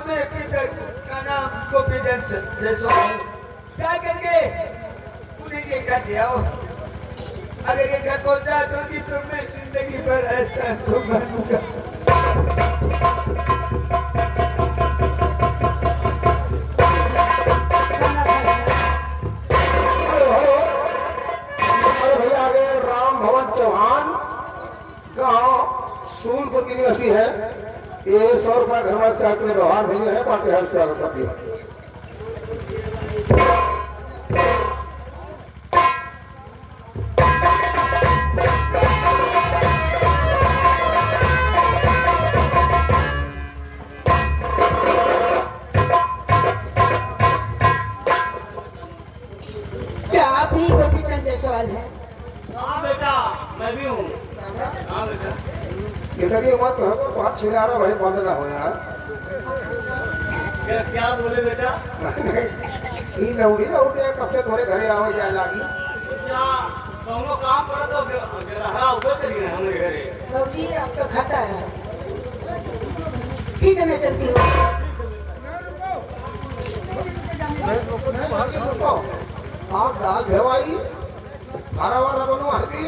मेरे पिता का नाम गोपीचंद जायसवाल। क्या करके उन्हीं के घर ले आओ। अगर ये घर पहुंचा दोगी तो मैं जिंदगी भर ऐसा तो बनूंगा। सूरपुर की निवासी है। ये 100 रुपया घर वाले से अपने व्यवहार भैया है, पार्टी हर स्वागत करती है। क्या आप ही गोपीचंद जायसवाल हैं? हाँ बेटा, मैं भी हूँ। हाँ बेटा। ये मत तो हाथ छिड़ा रहा भाई, बंद ना हो यार। क्या बोले बेटा? नहीं ना उठे कब से थोड़े घरे आवे जाए लागी। दोनों काम करो तो ग्रहरा उधर चली गए हमारे घरे। बाबूजी आपका खाता है। ठीक है मैं चलती हूँ। आप दाल भेवाई हरा वाला बनवा दी,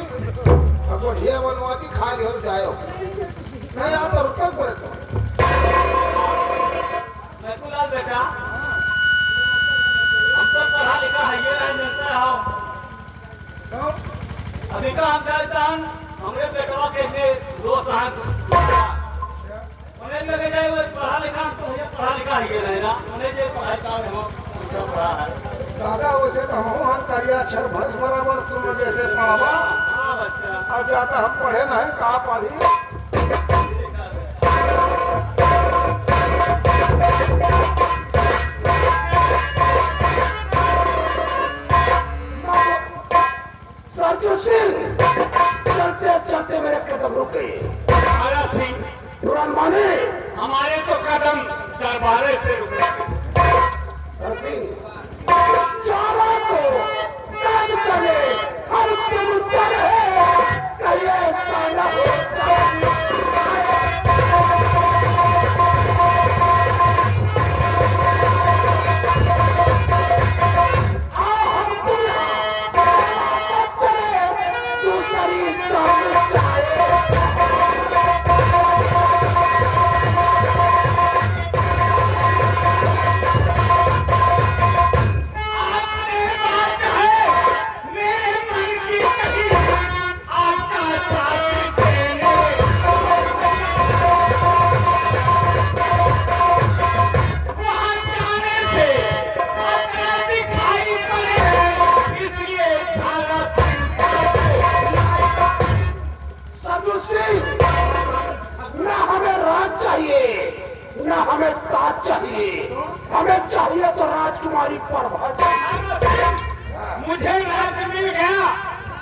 अगर ये बनवा दी खा ले जाओ। नहीं आता रुपया पड़े तो नकुलाल बेटा, हम तो पढ़ा लिखा है, ये नहीं जानते हो। अभी का हम जानते हैं, हमरे बेटवा के लिए दोस्त हैं। उन्हें लगे जाए वो पढ़ा लिखा, तो मुझे पढ़ा लिखा है ये नहीं ना। उन्हें जो पढ़ाई का है वो पढ़ा है। दादा वैसे तो हम करिया अक्षर भस बराबर सुन जैसे पढ़ावा। हाँ बच्चा। अब जाता हम पढ़े ना है कहा पढ़ी। चलते चलते मेरे कदम रुक गए। तुरंत माने हमारे तो कदम दरबारे से रुके। चाला तो तब चले, हर तुम चले, कहीं ऐसा न हो जाए। ना हमें ताज चाहिए, हमें चाहिए तो राजकुमारी प्रभा। मुझे राज मिल गया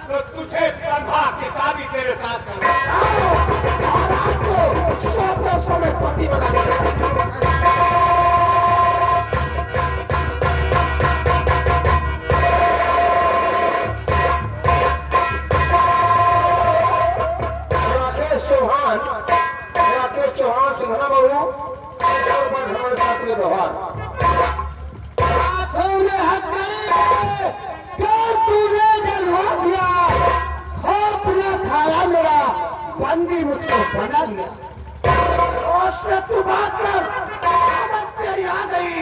तो तुझे प्रभा की शादी तेरे साथ करना। महाराज को 100 में पति बना चौहान सिंघना बाबू हमारे साथ में व्यवहार तूने जलवा दिया, खौफ न खाया मेरा, बंदी मुझको बना लिया। उससे तू बात कर, तेरी आ गई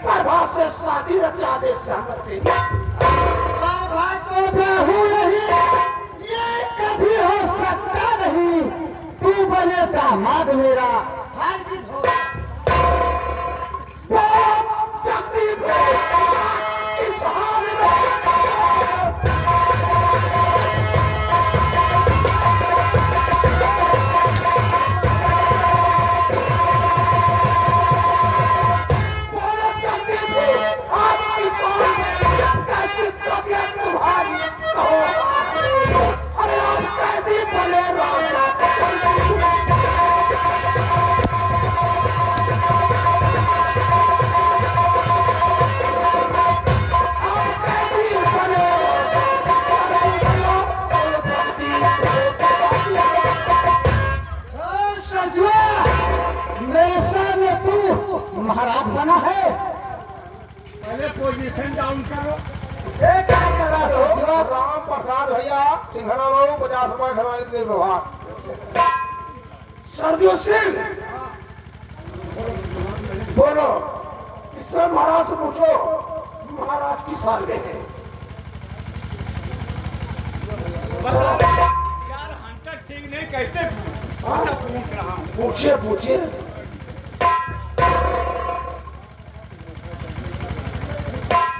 प्रभा से शादी रचा दे सहमति। प्रभा तो बहू नहीं, ये कभी हो सकता नहीं। तू बने दामाद मेरा, हर चीज हो। अरे आप कैसी बोले महाराज बना है। पहले पोजीशन डाउन करो। एक क्या कर रहा हो? राम प्रसाद भैया सिंघना बाबू 50 रुपए घरवाले के व्यवहार। सरजू सिंह बोलो, इससे महाराज से पूछो महाराज किस साल में है। यार हंटर ठीक नहीं, कैसे पूछ रहा हूँ। पूछिए पूछिए।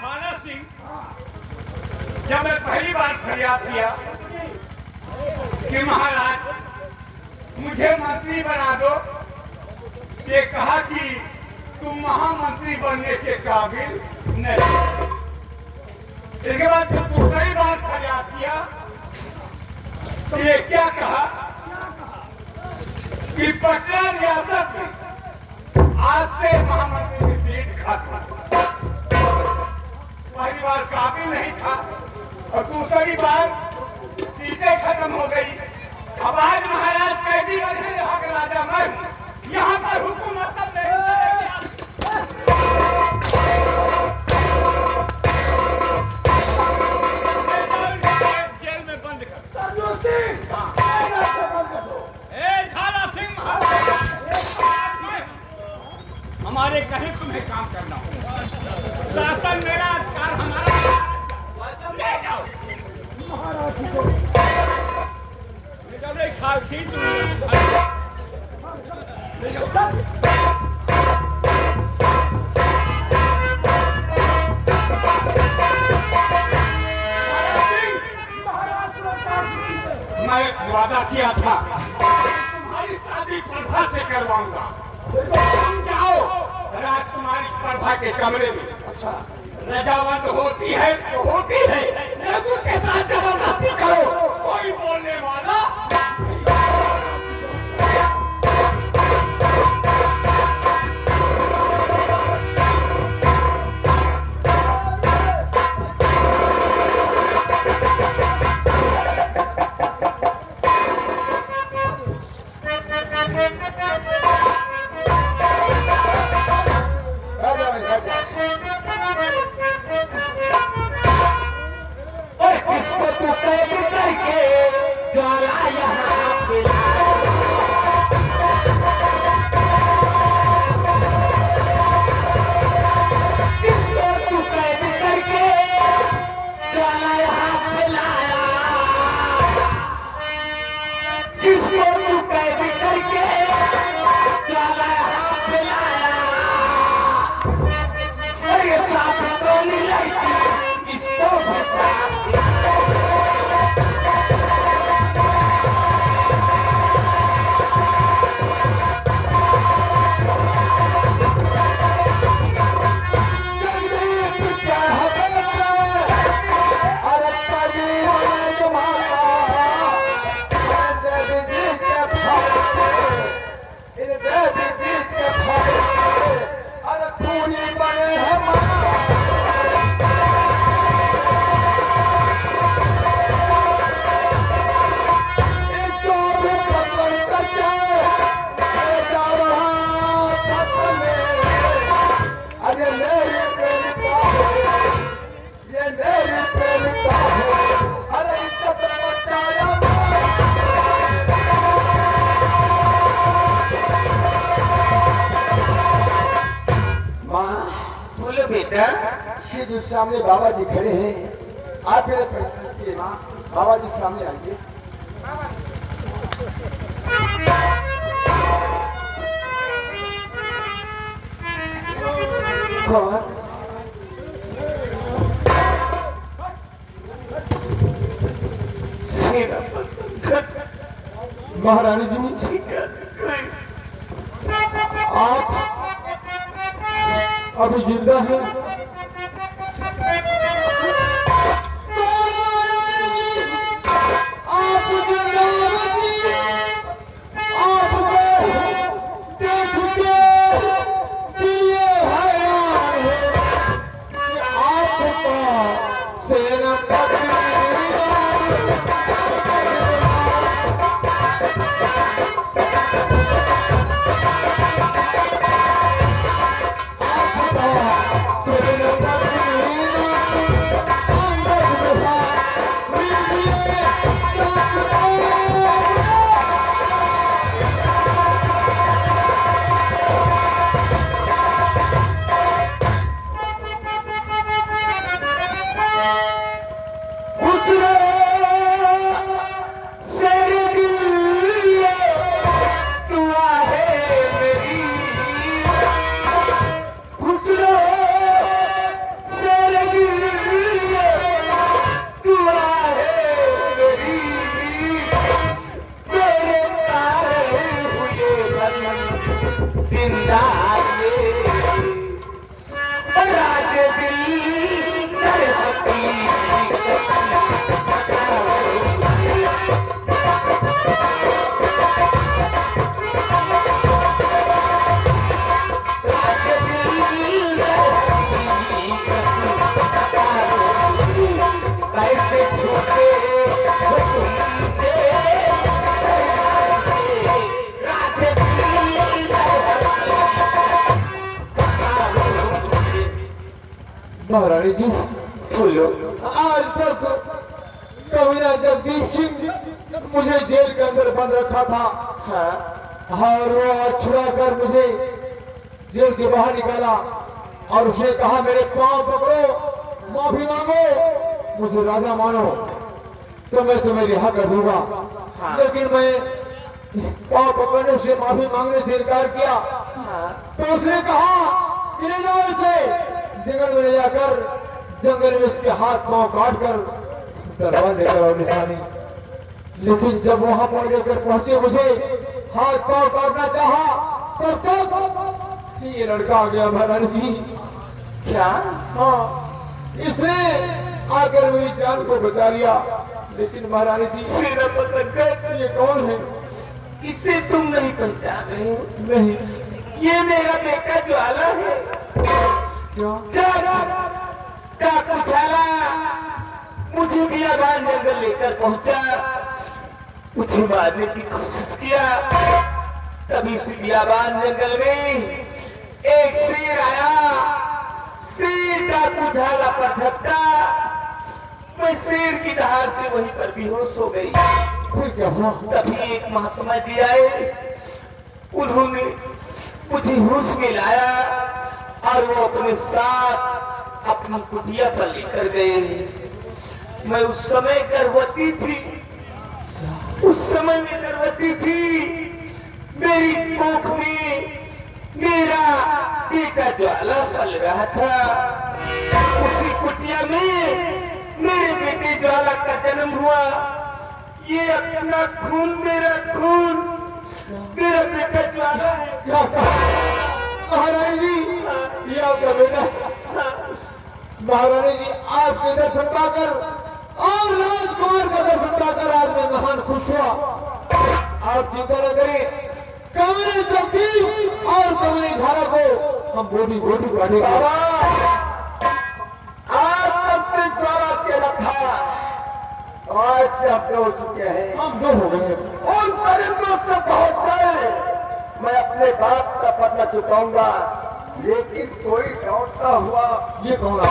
थाना सिंह, जब मैं पहली बार फरियाद किया कि महाराज मुझे मंत्री बना दो, ये कहा कि तुम महामंत्री बनने के काबिल नहीं। इसके बाद जब दूसरी बार फरियाद किया तो ये क्या कहा कि पटना रियासत में आज से महामंत्री की सीट खत्म। पहली बार काबिल नहीं था और दूसरी बार सीटें खत्म हो गई। अब आज महाराज कैदी बने, यहाँ का राजा मैं हूं। यहाँ पर हुकूमत नहीं जेल में बंद कर। सरजू सिंह झाला सिंह, हमारे कहीं तुम्हें काम करना हो। शासन मेरा, अधिकार हमारा। ले जाओ महाराज ले जाओ, नहीं खा खी तुम ले जाओ। मैं वादा किया था तुम्हारी शादी प्रभा से करवाऊंगा। तुम जाओ राजकुमारी प्रभा के कमरे में। अच्छा रजामंद होती है तो होती है, लेकिन उसके साथ जबरदस्ती करो कोई बोलने वाला। इसको तू कैद करके ज्वाला यहाँ पे इसको तू कैद करके ज्वाला यहाँ पे लाया। इसको तू कैद करके ज्वाला यहाँ पे लाया। और ये साथ तो नहीं लगती, इसको भी साथ बेटा, ये जो सामने बाबा जी खड़े हैं, आप मेरे प्रश्न कीजिए। माँ बाबा जी सामने आइए। कौन? महारानी जी आप अभी जिंदा है? आप जिंदा आपको देख के दिए हैरान है कि आपका सेनापति महारानी जी बोलो। आज तक कविना जगदीप सिंह मुझे जेल के अंदर बंद रखा था। और वो आज छुड़ा कर मुझे जेल के बाहर निकाला और उसने कहा मेरे पांव पकड़ो, माफी मांगो, मुझे राजा मानो तो मैं तुम्हें रिहा कर दूंगा। लेकिन मैं पांव पकड़ने से, माफी मांगने से इनकार किया तो उसने कहा कि ले जाओ इसे जंगल में ले जाकर जंगल में इसके हाथ पांव काट कर तलवार लेकर और निशानी। लेकिन जब वहां पर लेकर पहुंचे मुझे हाथ पांव काटना चाहा तब ये लड़का आ गया महारानी जी। क्या? हाँ, इसने आकर मेरी जान को बचा लिया। लेकिन महारानी जी मेरा पता ये कौन है? इसे तुम नहीं पहचान रहे हो? नहीं। ये मेरा बेटा ज्वाला है। क्या? डाकू झाला मुझे भी आवाज जंगल लेकर पहुंचा, मुझे मारने की कोशिश किया। तभी से बियाबान जंगल में एक शेर आया, शेर डाकू झाला पर झपटा। मैं शेर की दहाड़ से वहीं पर बेहोश हो गई। फिर क्या हुआ? तभी एक महात्मा जी आए, उन्होंने मुझे होश में लाया और वो अपने साथ अपनी कुटिया पर लेकर गए। मैं उस समय गर्भवती थी, उस समय में गर्भवती थी। मेरी कोख में मेरा बेटा ज्वाला पल रहा था। उसी कुटिया में मेरे बेटे ज्वाला का जन्म हुआ। ये अपना खून, मेरा खून, मेरा बेटा ज्वाला है। क्या कहा महारानी जी? ये आपका बेटा? महारानी जी आपके दर्शन पाकर और राजकुमार का दर्शन पाकर आज मैं महान खुश हुआ। आप चिंता न करें, कमरे जगदीप और कमरे झाला को हम बोटी बोटी काटेंगे। आज तक से ज्वाला अकेला था, आज से हम दो हो चुके हैं। हम दो हो गए। उन परिंदों से बहुत डरे। मैं अपने बाप का बदला चुकाऊंगा, लेकिन कोई दौड़ता हुआ ये कौन है?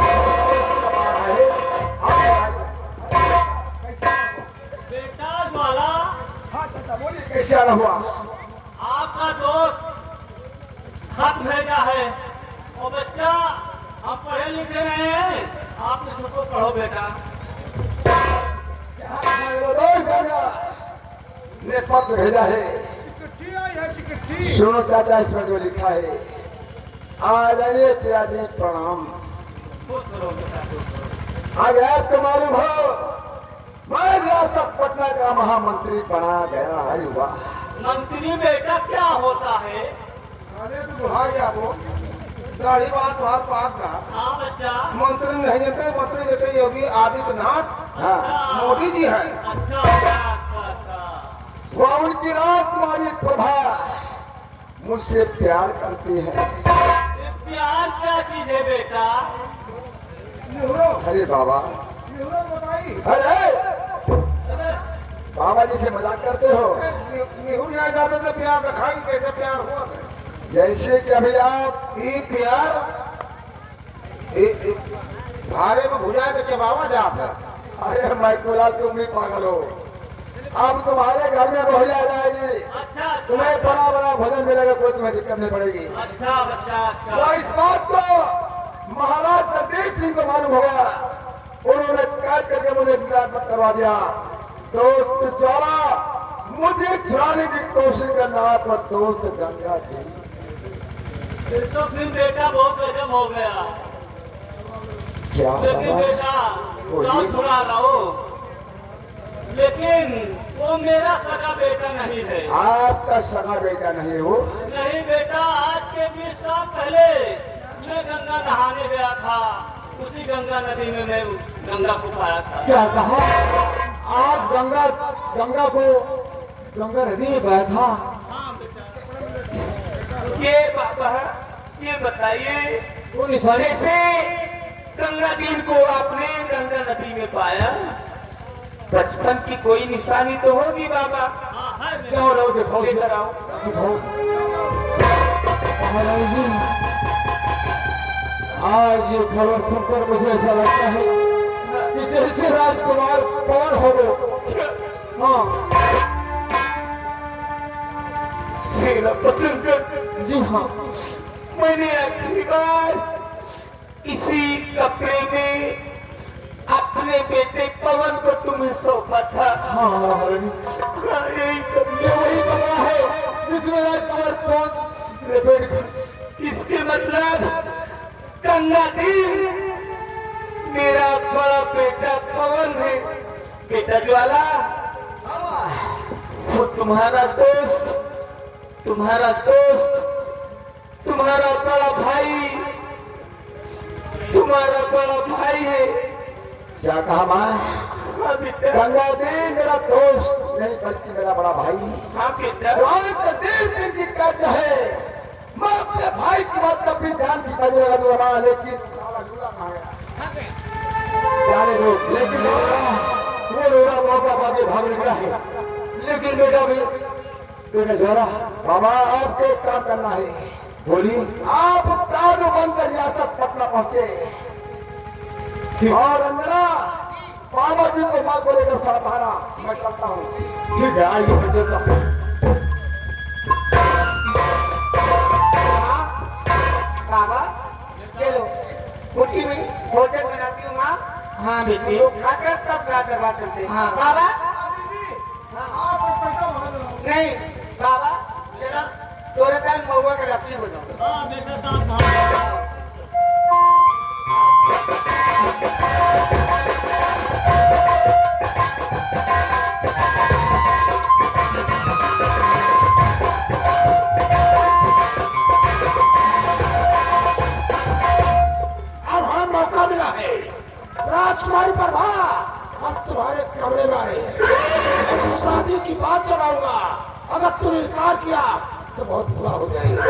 बेटा ज्वाला, कैसे आना हुआ? आपका दोस्त खत भेजा है। और बच्चा, आप पढ़े लिखे रहे हैं, आप इसको पढ़ो बेटा। ने पत्र भेजा है। सुनो चाचा, इसमें जो लिखा है, आदरणीय पिताजी प्रणाम। खुश रहो बेटा, खुश रहो। आज आपको मालूम हो मैं रियासत पटना का महामंत्री बना गया है। हुआ मंत्री बेटा क्या होता है? अरे तो बुढ़ा गया वो दाढ़ी बात बात का हाँ बच्चा। मंत्री नहीं जैसे मंत्री जैसे योगी आदित्यनाथ अच्छा। मोदी जी है। अच्छा अच्छा अच्छा। वो उनकी राजकुमारी प्रभा मुझसे प्यार करती है। ये प्यार क्या चीज है बेटा? अरे बाबा, अरे बाबा जी से मजाक करते हो? तो प्यार दिखाई कैसे प्यार हुआ? जैसे कि अभी आप ये प्यार भारे में भुजा के चबावा जाता है। अरे माइकोलाल तुम भी पागल हो। अब तुम्हारे घर में महिला आ जाएगी, अच्छा तुम्हें बड़ा बड़ा भोजन मिलेगा, कोई तुम्हें दिक्कत नहीं पड़ेगी। अच्छा बच्चा तो अच्छा। इस बात को महाराज जगदीप सिंह को मालूम हो गया। उन्होंने काट करके मुझे विचार मत करवा दिया। तो ज्वाला मुझे छुड़ाने की कोशिश करना पर दोस्त गंगा थी। फिर तो फिर बेटा बहुत गजब हो गया। क्या लेकिन बाबा? बेटा जाओ छुड़ा रहो, लेकिन वो मेरा सगा बेटा नहीं है। आपका सगा बेटा नहीं हो? नहीं बेटा, आज के 20 साल पहले मैं गंगा नहाने गया था। उसी गंगा नदी में मैं गंगा को पाया था। क्या कहा? आप गंगा को गंगा नदी में गया था? हाँ बेटा। ये बाबा, ये बताइए, वो निशानी जैसे गंगा जी को आपने गंगा नदी में पाया, बचपन की कोई निशानी तो होगी बाबा। हाँ है बेटा। क्या हो रहा हो? दिखाओ लेकर आओ। दिखाओ। महाराज जी आज ये खबर सुनकर मुझे ऐसा लगता है कि जैसे राजकुमार कौन हो वो। हाँ जी हाँ, मैंने आखिरी बार इसी कपड़े में अपने बेटे पवन को तुम्हें सौंपा था। हाँ महारानी, यही ये वही कपड़ा है जिसमें राजकुमार कौन लपेट कर। इसके मतलब गंगा देव मेरा बड़ा बेटा पवन है। बेटा ज्वाला वो तुम्हारा दोस्त, तुम्हारा बड़ा भाई, तुम्हारा बड़ा भाई है। क्या कहा माँ? हाँ बेटा, गंगा देव मेरा दोस्त नहीं बल्कि मेरा बड़ा भाई। हाँ बेटा, देव जी कहते हैं मैं अपने भाई की बात अपनी ध्यान से बजेगा तो रहा, लेकिन जाने दो। लेकिन वो मेरा मौका पाके भाग निकला है। लेकिन बेटा भी बेटा जोरा बाबा आपको एक काम करना है। बोलिए। आप साधु बनकर रियासत पटना पहुंचे और अंजना बाबा जी को माँ को लेकर साथ आना। मैं करता हूँ। ठीक है, आइए मैं देता हूँ। बाबा चलो कुटी में भोजन बनाती हूँ माँ। हाँ बेटे। तो खाकर तब जाकर बात करते हैं। हाँ। बाबा नहीं बाबा जरा तोरे दाल महुआ का लपसी बनाओ। हाँ बेटा, दांत भाग। अब हमें मौका मिला है। राजकुमारी प्रभा हम तुम्हारे कमरे में आ रहे हैं। शादी की बात चलाऊंगा। अगर तूने इनकार किया तो बहुत बुरा हो जाएगा।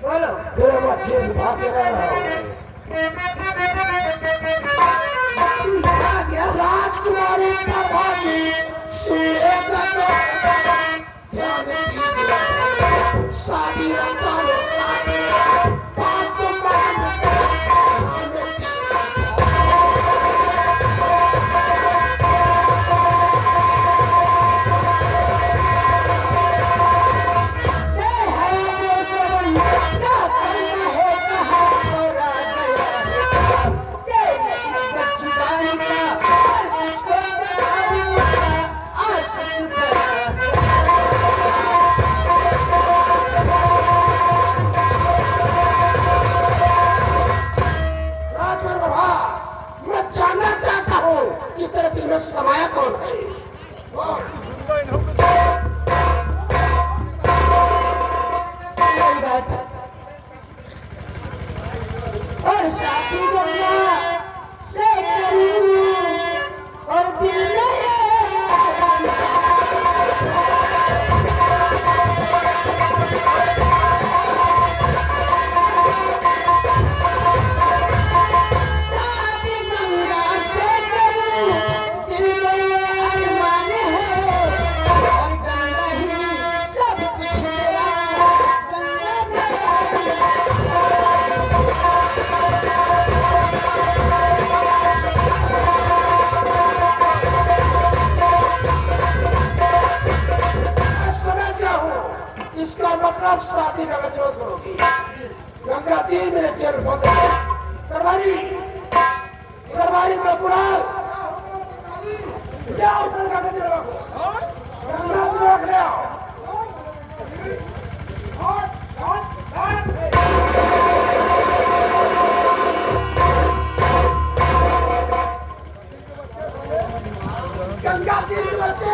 बोलो। मेरे बच्चे से भाग के रह रहा हूँ। राजकुमारी प्रभा जी शादी रचाने बात तो समाया कौन है? सही बात। और साथी गंगा से करूं और दिल मतलब शादी का विरोध करोगी। गंगा तीर मेरे चेहरे पर सरवारी सरवारी में बुलाओ। जाओ गंगा के चेहरे को गंगा को रख ले आओ। गंगा तीर के बच्चे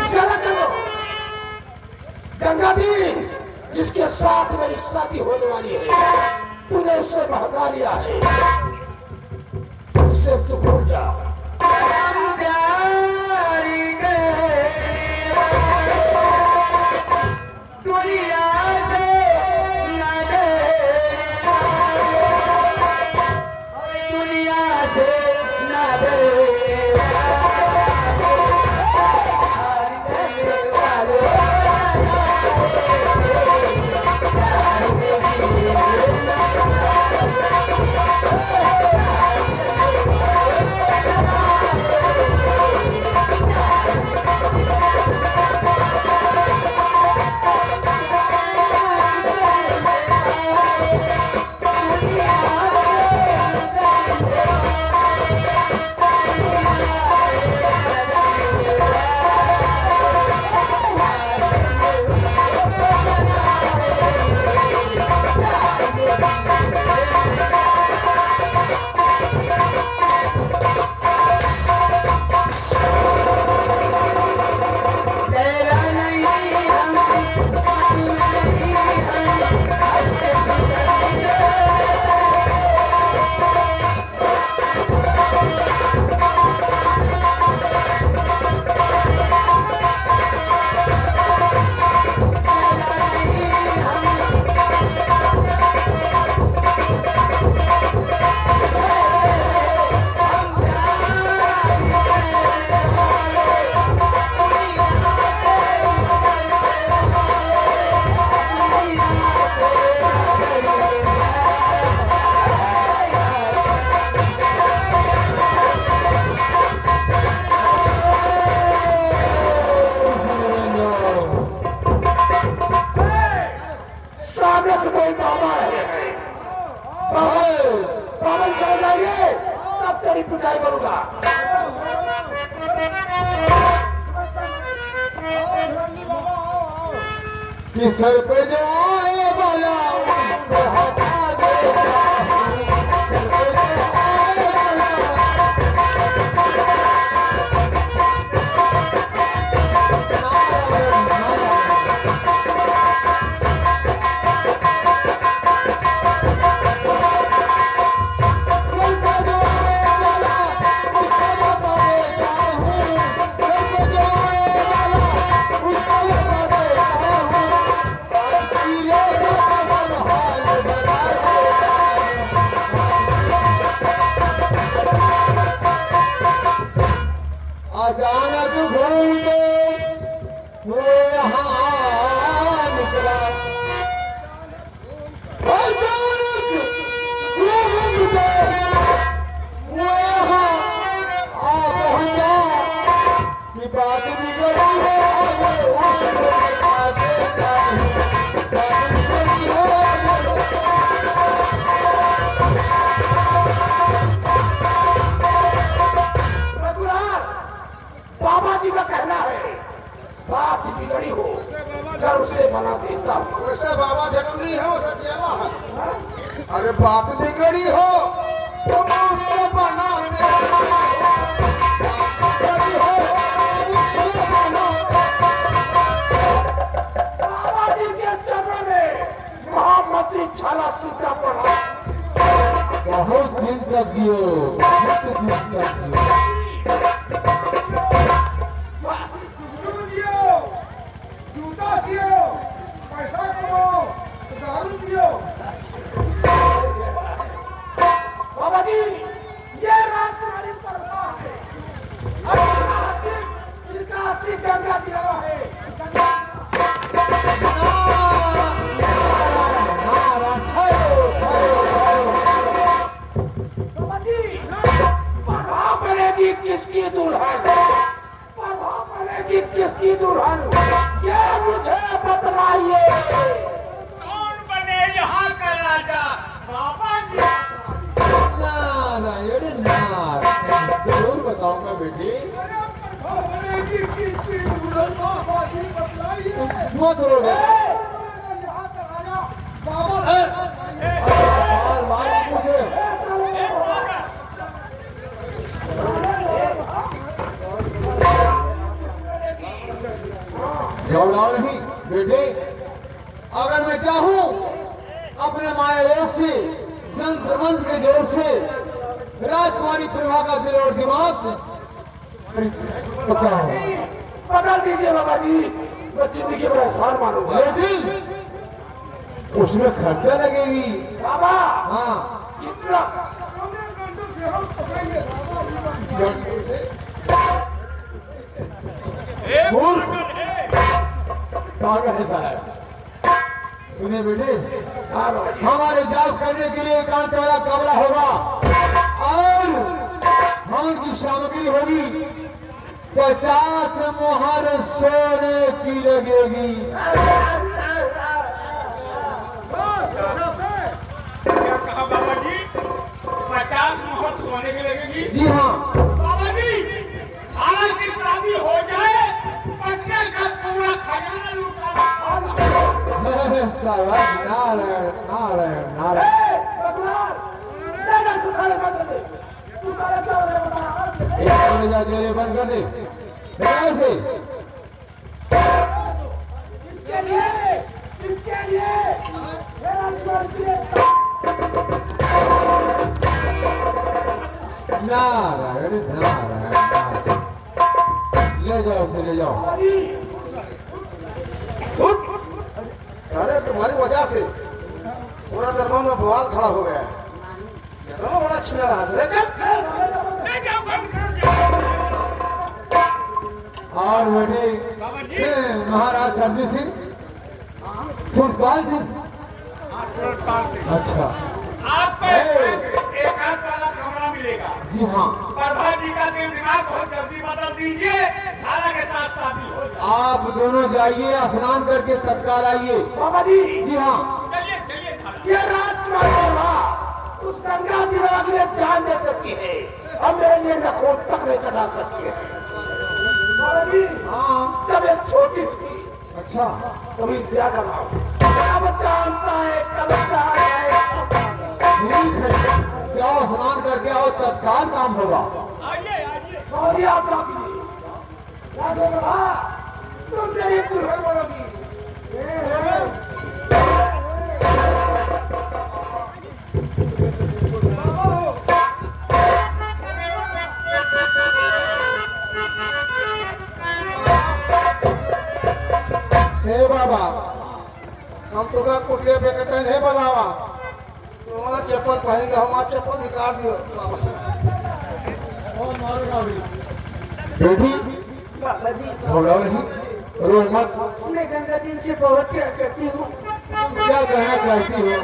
इशारा करो। गंगा दी जिसके साथ मेरी शादी होने वाली है, तूने उसे भगा लिया है, उससे तू भूल जा। प्यारी दुनिया से न डरे, दुनिया से न डरे, सामने से कोई बाबा है, बाबा चल जाएंगे तब तेरी पिटाई करूंगा। कि सर पे जो आए वाला उसको हटा देगा, सर पे जो आए अचानक घूमते वो यहाँ निकला, अचानक घूमते वो यहाँ आ पहुँचा कि बात बिगड़ी है, आगे आगे बात बिगड़ी है। बाबा जी का कहना है बात बिगड़ी हो घर उसे बना देता हूँ। वैसे बाबा जरूरी है, वैसे चेला है। अरे बात बिगड़ी हो तो मैं उसको बना देता हूँ, बिगड़ी हो उसको बना देता हूँ। बाबा जी के चरणों में महामंत्री छाला सीधा पड़ा। बहुत दिन तक जियो, बहुत दिन तक जियो। जूता सियो, पैसा कमाओ, दारू पियो। बाबा जी ये राजकुमारी परवा है, इनका असली गंगा दिया है। बाबा जी परवा बनेगी किसकी दुल्हन, परवा बनेगी किसकी दुल्हन, ये मुझे बतलाइए। कौन बने यहाँ का राजा? बाबा जी। नारायण नारायण, जरूर बताऊंगा बेटी। बनेगी किसकी दुल्हन, बाबा जी बतलाइए। मत रो बेटा, यहाँ का राजा बाबा मार मार मुझे। घबराओ नहीं बेटे, अगर मैं चाहूं अपने माया लोक से जंत्र मंत्र के जोर से राजकुमारी प्रभा का दिल और दिमाग पकड़ा हो। पकड़ दीजिए बाबा जी, मैं जिंदगी में एहसान मानूंगा। लेकिन उसमें खर्चा लगेगी। बाबा हाँ, कितना? हमने गंडू से हम फंसाएंगे बाबा जी मूर्ख पागल है साहब। सुनिए बेटे, हमारे जाप करने के लिए एकांत वाला कमरा होगा और हवन की सामग्री होगी 50 मोहर सोने की लगेगी। बस जैसे क्या कहा बाबा जी? 50 मोहर सोने की लगेगी। जी हाँ, बाबा जी, सारा की शादी हो जाए, पटना का पूरा खजाना लुटा। शाबाश, नारायण नारायण नारायण। बंद कर दे से। इसके लिए नारायण नारायण, ले जाओ उसे, ले जाओ। अरे तुम्हारी वजह से पूरा दरबार में बवाल खड़ा हो गया है। कितना बड़ा छिना रहा है। ले जाओ, बंद कर जाओ। और बेटे बाबा जी। महाराज सरजी सिंह, सुरपाल सिंह। अच्छा, आपको एक हाथ वाला कमरा मिलेगा। जी हाँ, प्रभा जी का दिल दिमाग बहुत जल्दी बदल दीजिए, धारा के साथ शादी हो जाए। आप दोनों जाइए, स्नान करके तत्काल आइए। बाबा जी, जी हाँ, चलिए चलिए धारा। ये राजकुमार उस गंगा दिमाग में जान दे सकती है, हम मेरे लिए नखोट तक नहीं चला सकती है। बाबा जी, हाँ, जब एक छोटी थी अच्छा, कभी क्या कराओ, कब चाहता है, कब चाहता है। ठीक है, जाओ स्नान करके आओ, तत्काल काम होगा। आइए आइए। बाबा जी, आप क्या कीजिए, तुम मेरी दुल्हन बनोगी। हे बाबा, हम तो का कुटिया पे कहते हैं, हे बलावा, तुम्हारा चप्पल पहनेंगे, हमारा चप्पल निकाल दियो बाबा। बेटी बाबा जी, घबराओ नहीं, रो मत। मैं गंगा दिन से बहुत प्यार करती हूँ। क्या कहना चाहती हो?